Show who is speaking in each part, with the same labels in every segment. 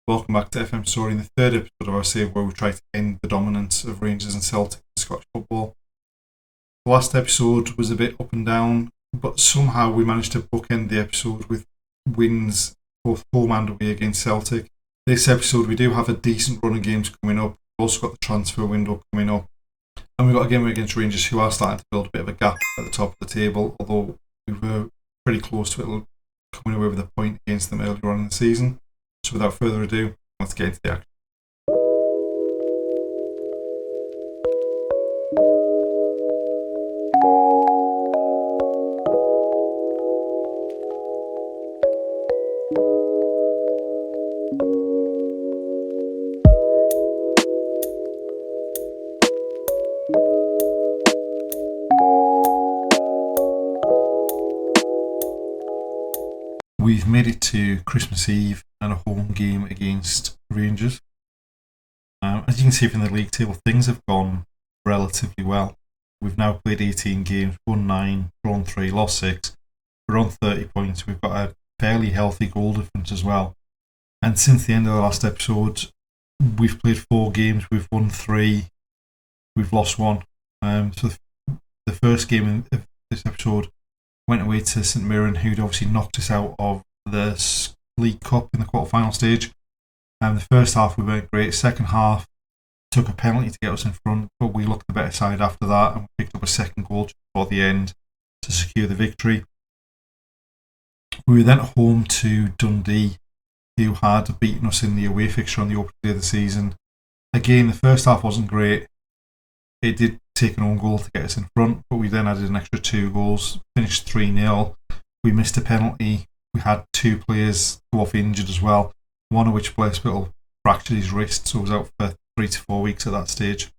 Speaker 1: Welcome back to FM Storey in the third episode of our save where we try to end the dominance of Rangers and Celtic in Scottish football. The last episode was a bit up and down, but somehow we managed to bookend the episode with wins both home and away against Celtic. This episode we do have a decent run of games coming up. We've also got the transfer window coming up. And we've got a game against Rangers who are starting to build a bit of a gap at the top of the table, although we were pretty close to it coming away with a point against them earlier on in the season. So without further ado, let's get into the action. We've made it to Christmas Eve and a home game against Rangers. As you can see from the league table, things have gone relatively well. We've now played 18 games, won 9, drawn 3, lost 6. We're on 30 points. We've got a fairly healthy goal difference as well. And since the end of the last episode, we've played 4 games, we've won 3, we've lost 1. So the first game of this episode went away to St Mirren, who'd obviously knocked us out of the League Cup in the quarter-final stage. The first half we weren't great. Second half took a penalty to get us in front, but we looked the better side after that and we picked up a second goal just before the end to secure the victory. We were then at home to Dundee, who had beaten us in the away fixture on the opening day of the season. Again, the first half wasn't great. It did take an own goal to get us in front, but we then added an extra 2 goals, finished 3-0. We missed a penalty. We had 2 players go off injured as well, one of which Blair Spittle fractured his wrist, so was out for 3 to 4 weeks at that stage.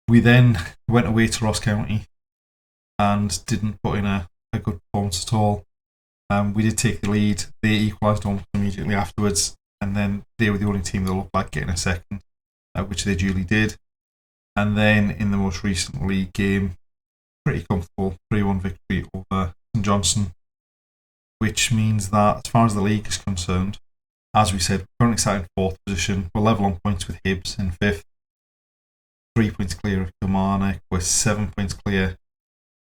Speaker 1: We then went away to Ross County and didn't put in a good performance at all. We did take the lead. They equalised almost immediately afterwards, and then they were the only team that looked like getting a second, which they duly did. And then in the most recent league game, pretty comfortable 3-1 victory over St Johnstone, which means that as far as the league is concerned, as we said, we're currently sat in 4th position. We're level on points with Hibs in 5th, 3 points clear of Kilmarnock. We're 7 points clear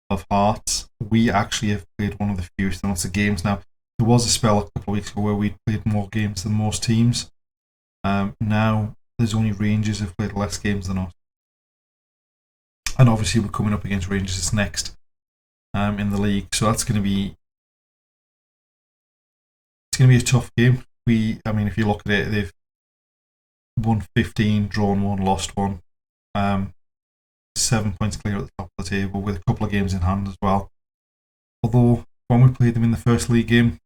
Speaker 1: of Hearts. We actually have played one of the fewest amounts of games now. There was a spell a couple of weeks ago where we played more games than most teams. Now there's only Rangers who've played less games than us. And obviously we're coming up against Rangers next in the league, so that's going to be a tough game. If you look at it, they've won 15, drawn 1, lost 1. 7 points clear at the top of the table with a couple of games in hand as well. Although when we played them in the first league game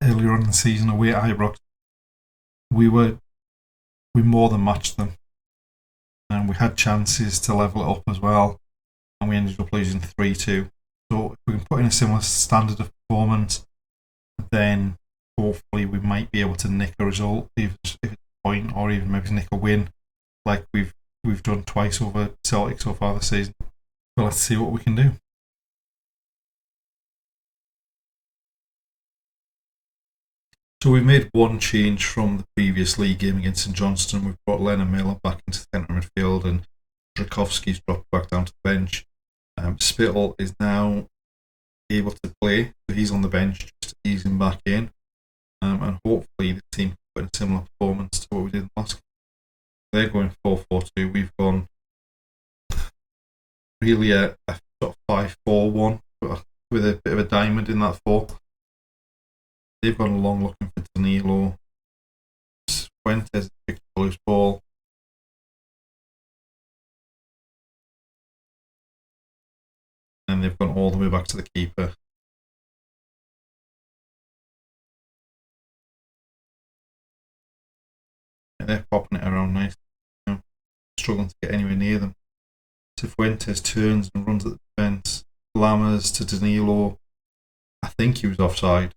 Speaker 1: earlier on in the season away at Ibrox, we more than matched them. And we had chances to level it up as well, and we ended up losing 3-2. So if we can put in a similar standard of performance, then hopefully we might be able to nick a result, if it's a point, or even maybe nick a win, like we've done twice over Celtic so far this season. But let's see what we can do. So we've made one change from the previous league game against St Johnstone. We've brought Lennon Miller back into centre midfield and Drakovski's dropped back down to the bench. Spittle is now able to play, so he's on the bench just to ease him back in. And hopefully the team can put in a similar performance to what we did in the last game. They're going 4-4-2. We've gone really a sort of 5-4-1 with a bit of a diamond in that 4. They've gone along looking for Danilo. Fuentes picked a loose ball. And they've gone all the way back to the keeper. And they're popping it around nicely. Struggling to get anywhere near them. So Fuentes turns and runs at the defence. Lammers to Danilo. I think he was offside.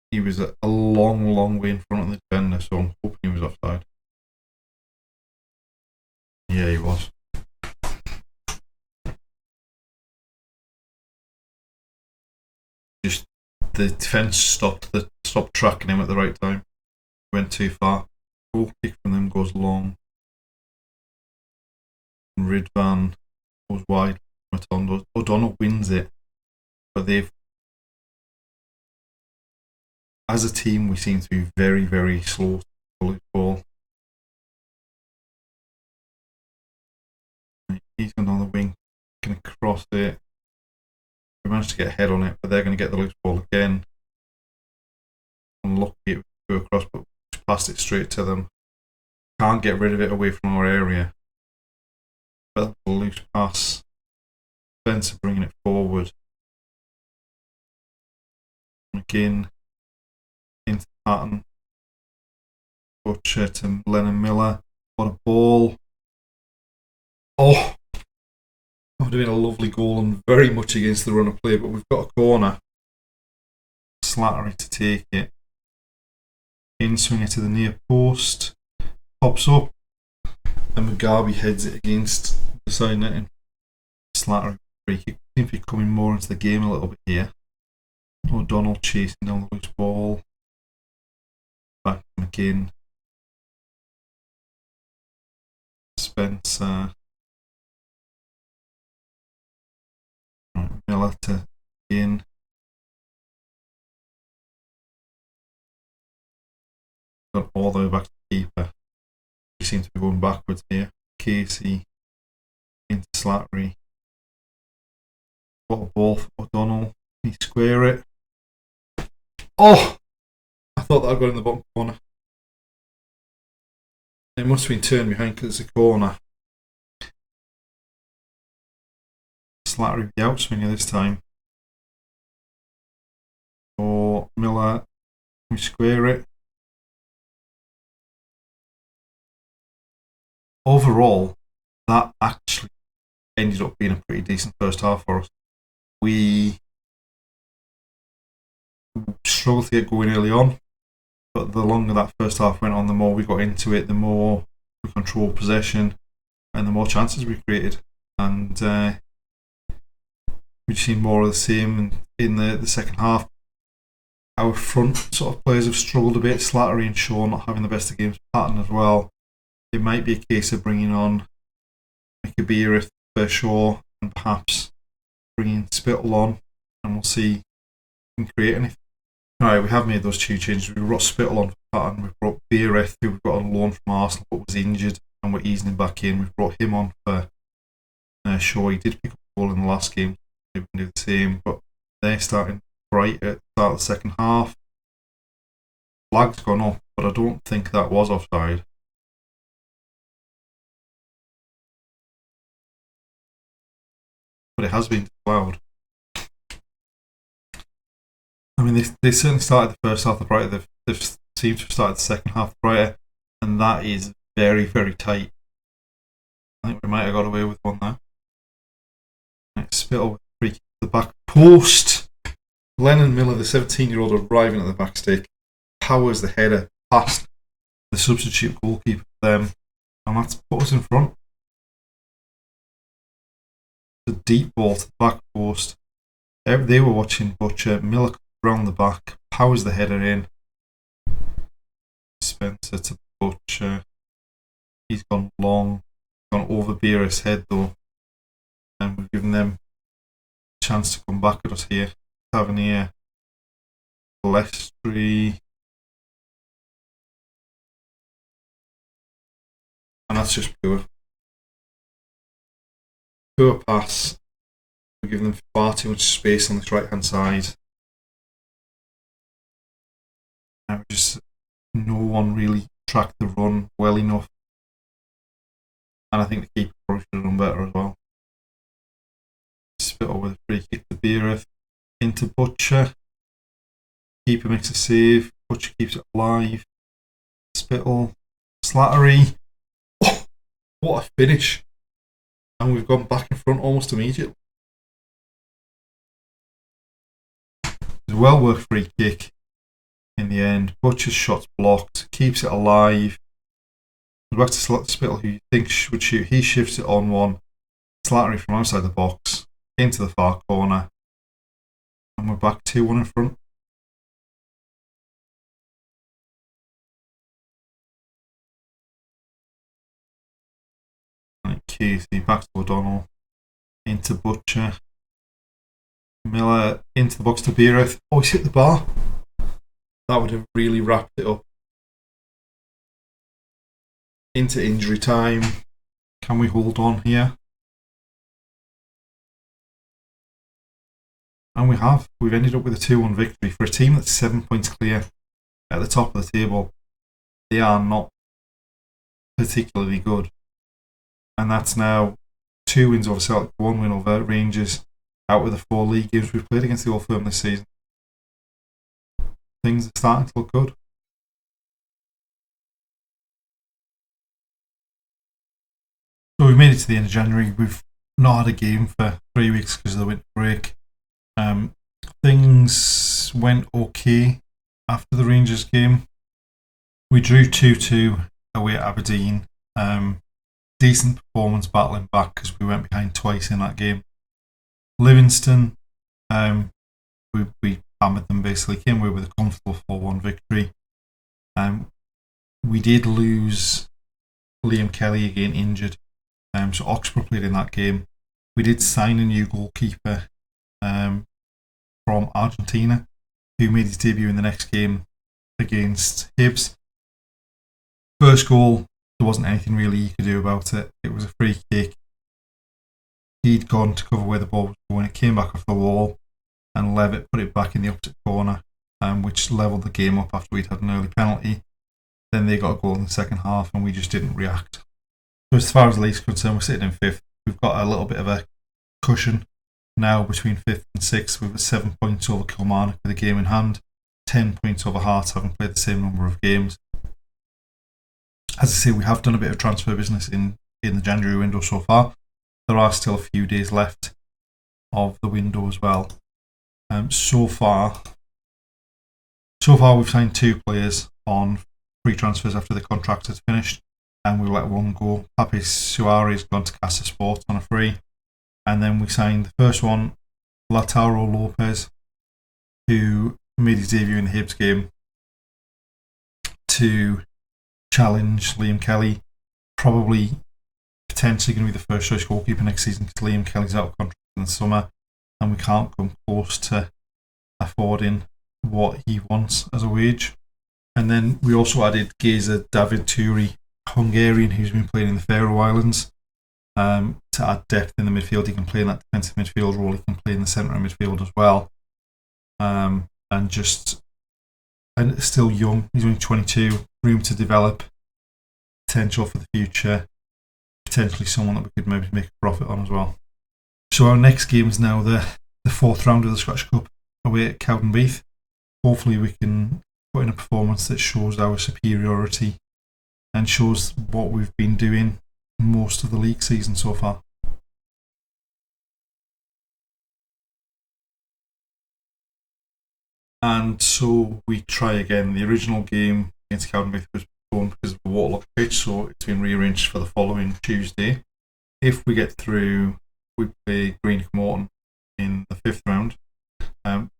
Speaker 1: He was a long way in front of the defender, so I'm hoping he was offside. Yeah, he was. the defence stopped tracking him at the right time. Went too far. Goal kick from them goes long. And Ridvan goes wide. O'Donnell wins it, but as a team, we seem to be very, very slow to pull the ball. He's gone on the wing, going to cross it. We managed to get a head on it, but they're going to get the loose ball again. Unlucky it would go across, but we passed it straight to them. Can't get rid of it away from our area. But a loose pass. Spencer bringing it forward. McGinn into Patton. Butcher to Lennon Miller. What a ball. Oh! That would have been a lovely goal and very much against the run of play, but we've got a corner. Slattery to take it. In swing it to the near post. Pops up. And Mugabe heads it against the side netting. Slattery free kick. Seems to be coming more into the game a little bit here. O'Donnell chasing down the loose ball. Back to McGinn. Spencer. Miller to McGinn. Got all the way back to the keeper. We seem to be going backwards here. Casey into Slattery. What a ball for O'Donnell. He square it. Oh! I thought that had gone in the bottom corner. It must have been turned behind because it's a corner. Slattery with the outswinger this time. Or Miller. We square it. Overall, that actually ended up being a pretty decent first half for us. We struggled to get going early on, but the longer that first half went on, the more we got into it, the more we controlled possession, and the more chances we created. And we've seen more of the same in the second half. Our front sort of players have struggled a bit. Slattery and Shaw not having the best of games. Patton as well. It might be a case of bringing on Mikabir for Shaw and perhaps bringing Spittle on, and we'll see if we can create anything. Alright, we have made those two changes. We brought Spittle on for Patton. We brought Beereth, who we've got on loan from Arsenal but was injured, and we're easing him back in. We've brought him on for Shaw. He did pick up the ball in the last game, so we can do the same, but they're starting bright at the start of the second half. Flag's gone up, but I don't think that was offside. But it has been loud. I mean, they certainly started the first half the brighter. They've seemed to have started the second half the brighter, and that is very, very tight. I think we might have got away with one there. Next, Spittle with free kick to the back post. Lennon Miller, the 17-year-old, arriving at the back stick, powers the header past the substitute goalkeeper for them, and that's put us in front. The deep ball to the back post. They were watching Butcher. Miller round the back, powers the header in. Spencer to Butcher. He's gone long, gone over Beereth's head though, and we've given them a chance to come back at us here. Tavernier, Lestry, and that's just pure pass. We're giving them far too much space on this right hand side. And just no one really tracked the run well enough. And I think the keeper probably should have done better as well. Spittle with a free kick to Beereth. Into Butcher. Keeper makes a save. Butcher keeps it alive. Spittle. Slattery. Oh, what a finish. And we've gone back in front almost immediately. It's a well worked free kick in the end. Butcher's shot's blocked. Keeps it alive. Back to Spittle, who you think would shoot. He shifts it on one. Slattery from outside the box into the far corner. And we're back 2-1 in front. Casey, back to O'Donnell, into Butcher, Miller into the box to Beereth. Oh, he's hit the bar. That would have really wrapped it up. Into injury time. Can we hold on here? And we have. We've ended up with a 2-1 victory for a team that's 7 points clear at the top of the table. They are not particularly good. And that's now 2 wins over Celtic, 1 win over Rangers out of the 4 league games we've played against the Old Firm this season. Things are starting to look good. So we've made it to the end of January. We've not had a game for 3 weeks because of the winter break. Things went okay after the Rangers game. We drew 2-2 away at Aberdeen. Decent performance battling back because we went behind twice in that game. Livingston, we hammered them basically, came away with a comfortable 4-1 victory. We did lose Liam Kelly again injured, so Oxford played in that game. We did sign a new goalkeeper from Argentina who made his debut in the next game against Hibs. First goal, there wasn't anything really you could do about it. It was a free kick. He'd gone to cover where the ball was going. It came back off the wall and Levitt put it back in the opposite corner, which levelled the game up after we'd had an early penalty. Then they got a goal in the second half and we just didn't react. So as far as the league's concerned, we're sitting in 5th. We've got a little bit of a cushion now between 5th and 6th. We've got 7 points over Kilmarnock with a game in hand, 10 points over Hearts having played the same number of games. As I say, we have done a bit of transfer business in the January window so far. There are still a few days left of the window as well. So far we've signed 2 players on free transfers after the contract has finished, and we let one go. Pape Suarez gone to Casa Sport on a free, and then we signed the first one, Lautaro Lopez, who made his debut in the Hibs game to challenge Liam Kelly. Probably potentially going to be the first choice goalkeeper next season because Liam Kelly's out of contract in the summer and we can't come close to affording what he wants as a wage. And then we also added Geza David Turi, Hungarian, who's been playing in the Faroe Islands, to add depth in the midfield. He can play in that defensive midfield role, he can play in the centre of midfield as well. And still young, he's only 22, room to develop, potential for the future, potentially someone that we could maybe make a profit on as well. So our next game is now the 4th round of the Scottish Cup away at Cowdenbeath. Hopefully we can put in a performance that shows our superiority and shows what we've been doing most of the league season so far. And so we try again. The original game against Cowdenbeath was postponed because of the waterlogged pitch, so it's been rearranged for the following Tuesday. If we get through, we play Green Morton in the 5th round.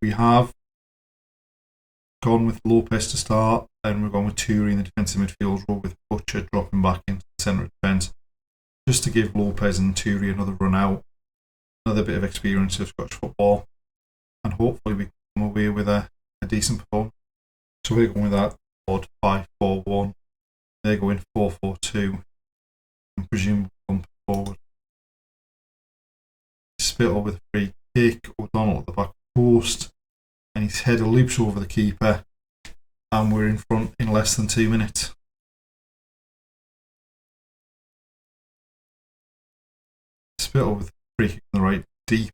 Speaker 1: We have gone with Lopez to start, and we're going with Turi in the defensive midfield role with Butcher dropping back into the centre of defence, just to give Lopez and Turi another run out, another bit of experience of Scottish football, and hopefully we come away with a decent performance. So we're going with that odd 5-4-1. They're going 4-4-2, and presumably come forward. Spittle with a free kick, O'Donnell at the back post, and his header loops over the keeper, and we're in front in less than 2 minutes. Spittle with a free kick on the right, deep.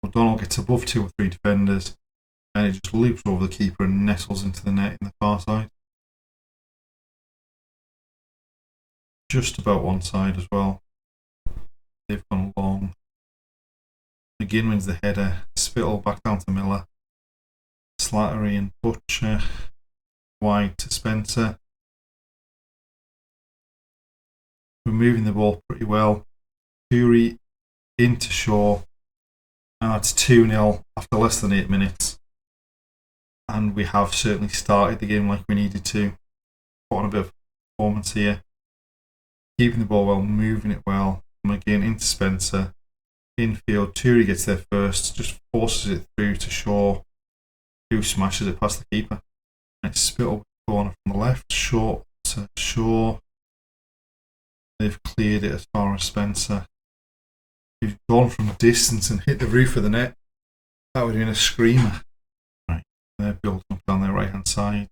Speaker 1: O'Donnell gets above 2 or 3 defenders, and it just loops over the keeper and nestles into the net in the far side. Just about one side as well. They've gone long. McGinn wins the header. Spittle back down to Miller. Slattery and Butcher. Wide to Spencer. We're moving the ball pretty well. Fury into Shaw. And that's 2-0 after less than 8 minutes. And we have certainly started the game like we needed to. Put on a bit of performance here. Keeping the ball well, moving it well, again into Spencer. Infield, Touré gets there first, just forces it through to Shaw, who smashes it past the keeper. It's Spittle corner from the left, short to Shaw. They've cleared it as far as Spencer. We've gone from distance and hit the roof of the net. That would have been a screamer. Right, they're building up down their right hand side.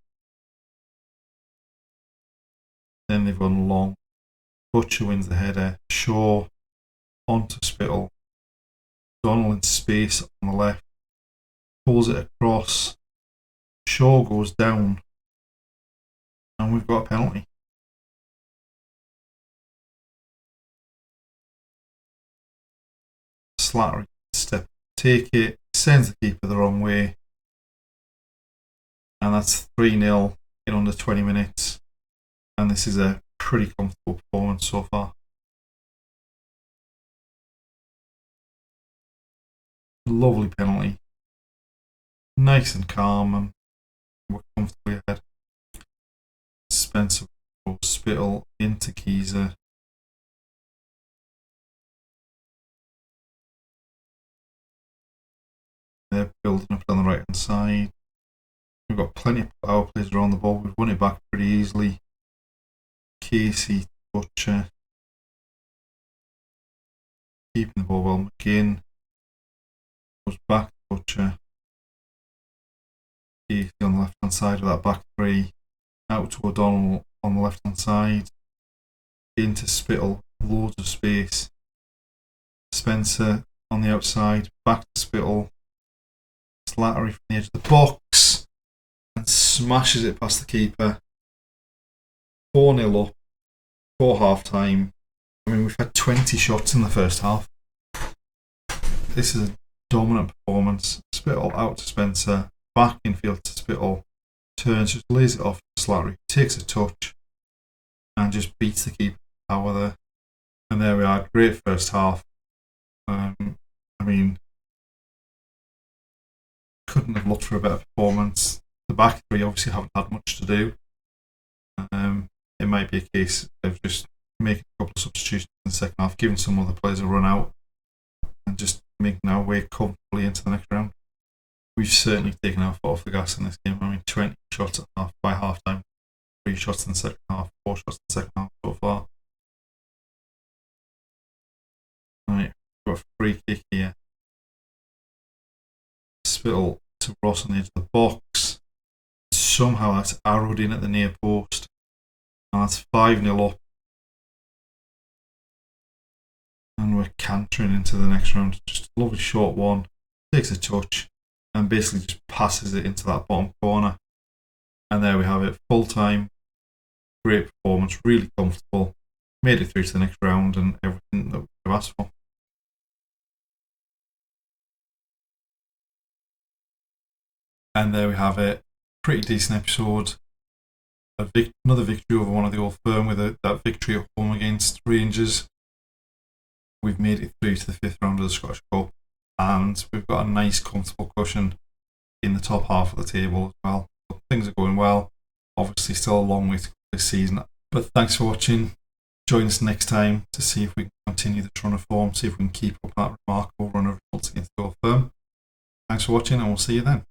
Speaker 1: Then they've gone long. Butcher wins the header. Shaw onto Spittle. Donald in space on the left. Pulls it across. Shaw goes down. And we've got a penalty. Slattery step, take it, sends the keeper the wrong way. And that's 3-0 in under 20 minutes. And this is a pretty comfortable performance so far. Lovely penalty. Nice and calm, and we're comfortably ahead. Spencer goes Spittle into Keezer. They're building up on the right hand side. We've got plenty of power plays around the ball. We've won it back pretty easily. Casey, Butcher. Keeping the ball well. McGinn goes back to Butcher. Casey on the left hand side of that back three. Out to O'Donnell on the left hand side. Into Spittle. Loads of space. Spencer on the outside. Back to Spittle. Slattery from the edge of the box and smashes it past the keeper. 4-0 up for half time. I mean, we've had 20 shots in the first half. This is a dominant performance. Spittle out to Spencer, back infield to Spittle, turns, just lays it off to Slattery, takes a touch and just beats the keeper power there. And there we are, great first half. I mean, couldn't have looked for a better performance. The back three obviously haven't had much to do. It might be a case of just making a couple of substitutions in the second half, giving some other players a run out, and just making our way comfortably into the next round. We've certainly taken our foot off the gas in this game. I mean, 20 shots at half by half time, 3 shots in the second half, 4 shots in the second half so far. Right, we've got a free kick here. Spittle to Ross on the edge of the box. Somehow that's arrowed in at the near post. And that's 5-0 up. And we're cantering into the next round. Just a lovely short one. Takes a touch and basically just passes it into that bottom corner. And there we have it. Full time. Great performance. Really comfortable. Made it through to the next round and everything that we've asked for. And there we have it. Pretty decent episode. Another victory over one of the old firm with that victory at home against Rangers. We've made it through to the 5th round of the Scottish Cup, and we've got a nice comfortable cushion in the top half of the table as well. So things are going well. Obviously still a long way to go this season, but thanks for watching. Join us next time to see if we can continue the run of form, see if we can keep up that remarkable run of results against the old firm. Thanks for watching, and we'll see you then.